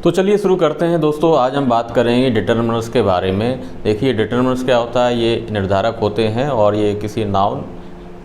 तो चलिए शुरू करते हैं दोस्तों। आज हम बात करेंगे डिटरमिनर्स के बारे में। देखिए डिटरमिनर्स क्या होता है, ये निर्धारक होते हैं और ये किसी नाउन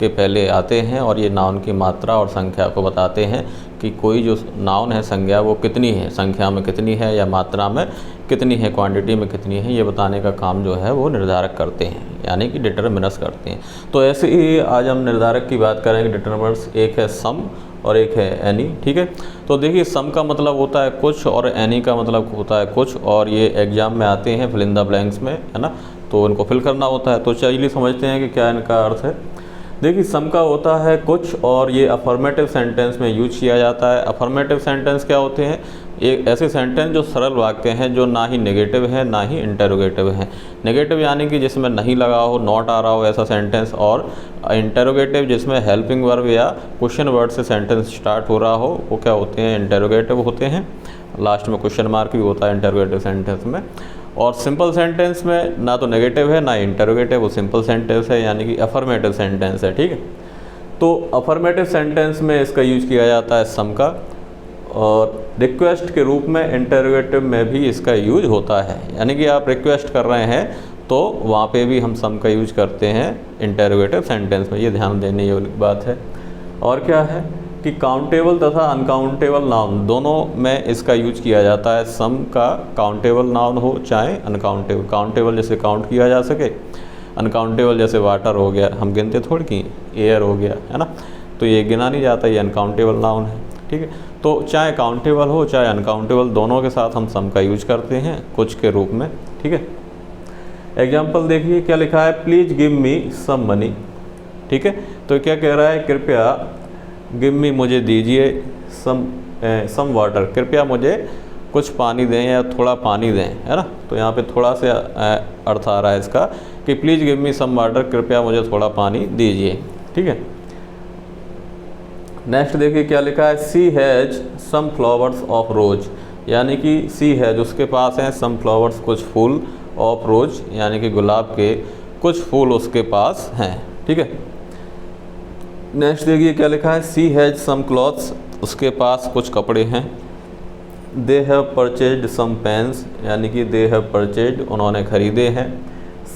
के पहले आते हैं और ये नाउन की मात्रा और संख्या को बताते हैं कि कोई जो नाउन है संज्ञा वो कितनी है, संख्या में कितनी है या मात्रा में कितनी है, क्वांटिटी में कितनी है, ये बताने का काम जो है वो निर्धारक करते हैं, यानी कि डिटरमिनर्स करते हैं। तो ऐसे ही आज हम निर्धारक की बात करेंगे। डिटरमिनर्स एक है सम और एक है एनी। ठीक है, तो देखिए सम का मतलब होता है कुछ और एनी का मतलब होता है कुछ, और ये एग्जाम में आते हैं फिल इन द ब्लैंक्स में, है ना, तो इनको फिल करना होता है। तो चलिए समझते हैं कि क्या इनका अर्थ है। देखिए सम का होता है कुछ और ये अफर्मेटिव सेंटेंस में यूज किया जाता है। अफर्मेटिव सेंटेंस क्या होते हैं, एक ऐसे सेंटेंस जो सरल वाक्य हैं, जो ना ही नेगेटिव है ना ही इंटरोगेटिव है। नेगेटिव यानी कि जिसमें नहीं लगा हो, नॉट आ रहा हो ऐसा सेंटेंस, और इंटरोगेटिव जिसमें हेल्पिंग वर्ब या क्वेश्चन वर्ड से सेंटेंस स्टार्ट हो रहा हो, वो क्या होते हैं, इंटरोगेटिव होते हैं। लास्ट में क्वेश्चन मार्क भी होता है इंटरोगेटिव सेंटेंस में। और सिंपल सेंटेंस में ना तो नेगेटिव है ना इंटरोगेटिव, वो सिंपल सेंटेंस है, यानी कि अफर्मेटिव सेंटेंस है। ठीक है, तो अफर्मेटिव सेंटेंस में इसका यूज किया जाता है सम का, और रिक्वेस्ट के रूप में इंटरोगेटिव में भी इसका यूज होता है। यानी कि आप रिक्वेस्ट कर रहे हैं तो वहाँ पे भी हम सम का यूज करते हैं इंटरोगेटिव सेंटेंस में, ये ध्यान देने योग्य बात है। और क्या है कि काउंटेबल तथा अनकाउंटेबल नाउन दोनों में इसका यूज किया जाता है। सम का काउंटेबल नाउन हो चाहे अनकाउंटेबल। काउंटेबल जैसे काउंट किया जा सके, अनकाउंटेबल जैसे वाटर हो गया, हम गिनते थोड़ी की, एयर हो गया, है ना, तो ये गिना नहीं जाता, ये अनकाउंटेबल नाउन है। ठीक है, तो चाहे काउंटेबल हो चाहे अनकाउंटेबल, दोनों के साथ हम सम का यूज करते हैं कुछ के रूप में। ठीक है, एग्जाम्पल देखिए क्या लिखा है, please give me some money. ठीक है, तो क्या कह रहा है, कृपया गिव मी मुझे दीजिए सम वाटर, कृपया मुझे कुछ पानी दें या थोड़ा पानी दें, है ना। तो यहाँ पे थोड़ा सा अर्थ आ रहा है इसका कि please give me some water, कृपया मुझे थोड़ा पानी दीजिए। ठीक है, नेक्स्ट देखिए क्या लिखा है, C has some flowers of rose, यानी कि सी हैज़ उसके पास हैं, सम फ्लावर्स कुछ फूल, ऑफ रोज यानी कि गुलाब के कुछ फूल उसके पास हैं। ठीक है, नेक्स्ट देखिए क्या लिखा है, सी हैज़ सम क्लॉथ्स, उसके पास कुछ कपड़े हैं। They have purchased some pens, यानी कि दे हैव परचेज्ड उन्होंने खरीदे हैं,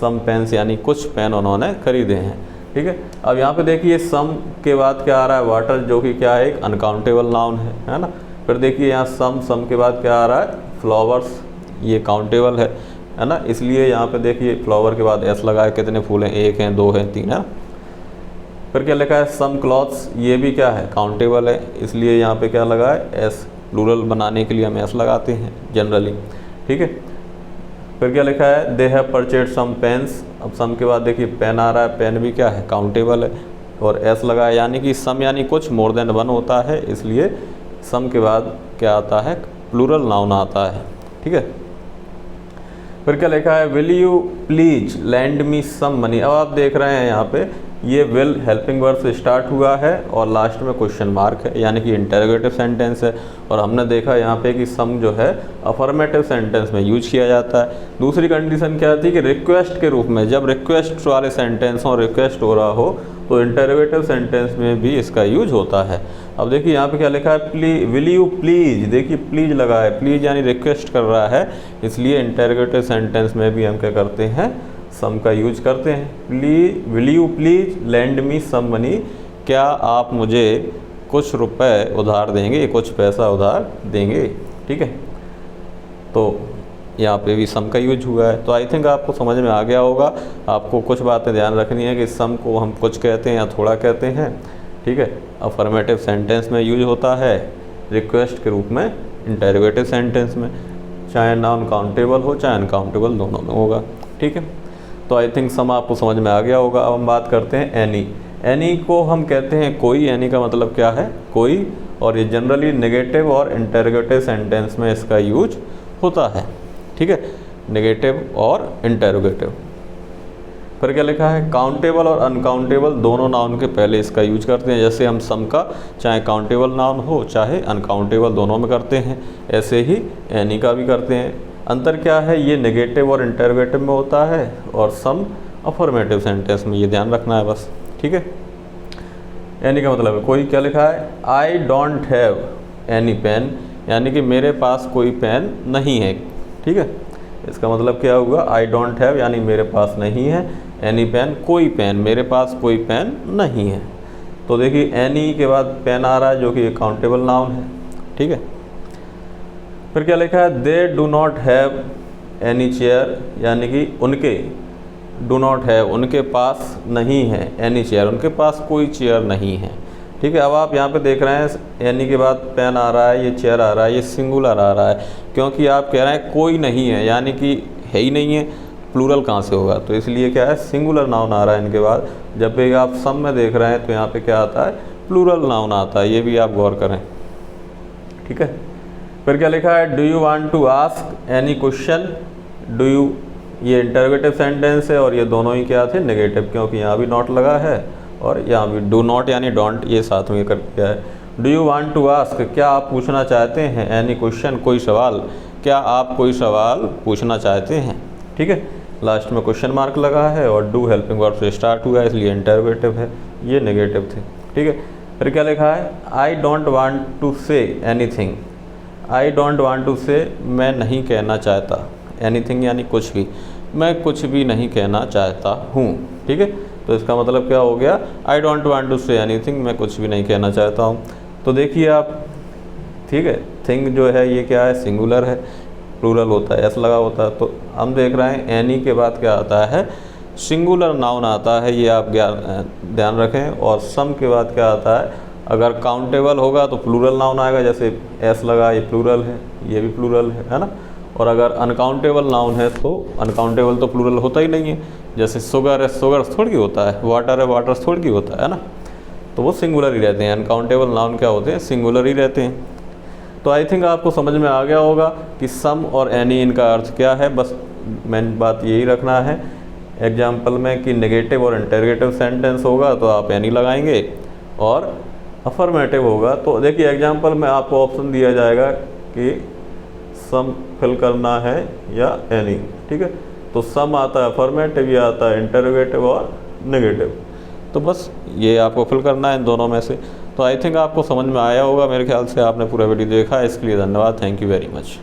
सम पेन्स यानी कुछ पेन उन्होंने खरीदे हैं। ठीक है, अब यहाँ पे देखिए सम के बाद क्या आ रहा है, वाटर, जो कि क्या है, एक अनकाउंटेबल नाउन है ना। फिर देखिए यहाँ सम के बाद क्या आ रहा है, फ्लावर्स, ये काउंटेबल है ना, इसलिए यहाँ पे देखिए फ्लावर के बाद एस लगा है, कितने फूल हैं, एक हैं, दो हैं, तीन है। फिर क्या लिखा है, सम क्लॉथ्स, ये भी क्या है, काउंटेबल है, इसलिए यहाँ पे क्या लगा है, एस, प्लूरल बनाने के लिए हम एस लगाते हैं जनरली। ठीक है, फिर क्या लिखा है, they have purchased some pens, अब सम के बाद देखिए पेन आ रहा है, पेन भी क्या है, काउंटेबल है, और एस लगा है, यानी कि सम यानी कुछ मोर देन वन होता है, इसलिए सम के बाद क्या आता है, प्लूरल नाउन आता है। ठीक है, फिर क्या लिखा है, will you please lend me some money. अब आप देख रहे हैं यहाँ पे ये विल हेल्पिंग वर्ब से स्टार्ट हुआ है और लास्ट में क्वेश्चन मार्क है, यानी कि इंटरोगेटिव सेंटेंस है। और हमने देखा यहाँ पे कि सम जो है अफर्मेटिव सेंटेंस में यूज किया जाता है। दूसरी कंडीशन क्या थी कि रिक्वेस्ट के रूप में, जब रिक्वेस्ट वाले सेंटेंस हो, रिक्वेस्ट हो रहा हो, तो इंटरोगेटिव सेंटेंस में भी इसका यूज होता है। अब देखिए यहाँ पे क्या लिखा है, विल यू प्लीज, देखिए प्लीज लगा है, प्लीज यानी रिक्वेस्ट कर रहा है, इसलिए इंटरोगेटिव सेंटेंस में भी हम क्या करते हैं, सम का यूज करते हैं। Will you please lend me some money, क्या आप मुझे कुछ रुपए उधार देंगे, कुछ पैसा उधार देंगे। ठीक है, तो यहाँ पे भी सम का यूज हुआ है। तो आई थिंक आपको समझ में आ गया होगा। आपको कुछ बातें ध्यान रखनी है कि सम को हम कुछ कहते हैं या थोड़ा कहते हैं। ठीक है, अफर्मेटिव सेंटेंस में यूज होता है, रिक्वेस्ट के रूप में, इंटरोगेटिव सेंटेंस में, चाहे नाउन काउंटेबल हो चाहे अनकाउंटेबल, दोनों में होगा। ठीक है, तो आई थिंक सम आपको समझ में आ गया होगा। अब हम बात करते हैं एनी। एनी को हम कहते हैं कोई, एनी का मतलब क्या है, कोई, और ये जनरली नेगेटिव और इंटरोगेटिव सेंटेंस में इसका यूज होता है। ठीक है, नेगेटिव और इंटरोगेटिव। फिर क्या लिखा है, काउंटेबल और अनकाउंटेबल दोनों नाउन के पहले इसका यूज करते हैं। जैसे हम सम का चाहे काउंटेबल नाउन हो चाहे अनकाउंटेबल, दोनों में करते हैं, ऐसे ही एनी का भी करते हैं। अंतर क्या है, ये नेगेटिव और इंटरोगेटिव में होता है और सम अफर्मेटिव सेंटेंस में, ये ध्यान रखना है बस। ठीक है, एनी का मतलब है कोई। क्या लिखा है, I don't have any pen, यानी कि मेरे पास कोई पेन नहीं है। ठीक है, इसका मतलब क्या हुआ, आई डोंट हैव यानी मेरे पास नहीं है, एनी पेन कोई पेन, मेरे पास कोई पेन नहीं है। तो देखिए एनी के बाद पेन आ रहा है जो कि काउंटेबल नाउन है। ठीक है, फिर क्या लिखा है, they do not have any chair, यानी कि उनके, डू नॉट हैव उनके पास नहीं है, एनी चेयर उनके पास कोई चेयर नहीं है। ठीक है, अब आप यहाँ पे देख रहे हैं एनी के बाद पेन आ रहा है, ये चेयर आ रहा है, ये सिंगुलर आ रहा है, क्योंकि आप कह रहे हैं कोई नहीं है, यानी कि है ही नहीं है, प्लूरल कहाँ से होगा, तो इसलिए क्या है सिंगुलर नाउन आ रहा है इनके बाद। जब भी आप सम में देख रहे हैं तो यहाँ पे क्या आता है, प्लूरल नाउन आता है, ये भी आप गौर करें। ठीक है, फिर क्या लिखा है, do you want to ask any question, do you, ये इंटरोगेटिव सेंटेंस है और ये दोनों ही क्या थे, नेगेटिव, क्योंकि यहाँ भी नॉट लगा है और यहाँ भी डू नॉट यानी डोंट, ये साथ में कर दिया है। Do you want to ask, क्या आप पूछना चाहते हैं, एनी क्वेश्चन कोई सवाल, क्या आप कोई सवाल पूछना चाहते हैं। ठीक है, लास्ट में क्वेश्चन मार्क लगा है और डू हेल्पिंग वर्ब से स्टार्ट हुआ है इसलिए इंटरोगेटिव है, ये नेगेटिव थे। ठीक है, फिर क्या लिखा है, I don't want to say anything, I don't want to say मैं नहीं कहना चाहता, एनीथिंग यानी कुछ भी, मैं कुछ भी नहीं कहना चाहता हूँ। ठीक है, तो इसका मतलब क्या हो गया, I don't want to say anything, मैं कुछ भी नहीं कहना चाहता हूँ। तो देखिए आप, ठीक है, थिंग जो है ये क्या है, सिंगुलर है, प्लूरल होता है, एस लगा होता है। तो हम देख रहे हैं एनी के बाद क्या आता है, सिंगुलर नाउन आता है, ये आप ध्यान रखें। और सम के बाद क्या आता है, अगर काउंटेबल होगा तो प्लूरल नाउन आएगा, जैसे एस लगा, ये प्लूरल है, ये भी प्लूरल है ना। और अगर अनकाउंटेबल नाउन है तो अनकाउंटेबल तो प्लूरल होता ही नहीं है, जैसे शुगर है, शुगर थोड़ी होता है, वाटर है, वाटर थोड़ी होता है ना, तो वो सिंगुलर ही रहते हैं। अनकाउंटेबल नाउन क्या होते हैं, सिंगुलर ही रहते हैं। तो आई थिंक आपको समझ में आ गया होगा कि सम और एनी इनका अर्थ क्या है, बस मेन बात यही रखना है एग्जाम्पल में कि नेगेटिव और इंटरोगेटिव सेंटेंस होगा तो आप एनी लगाएंगे, और अफर्मेटिव होगा तो देखिए एग्जाम्पल में आपको ऑप्शन दिया जाएगा कि सम फिल करना है या एनी। ठीक है, तो सम आता है अफर्मेटिव, या आता है इंटरोगेटिव और नेगेटिव, तो बस ये आपको फिल करना है इन दोनों में से। तो आई थिंक आपको समझ में आया होगा, मेरे ख्याल से आपने पूरा वीडियो देखा है, इसके लिए धन्यवाद, थैंक यू वेरी मच।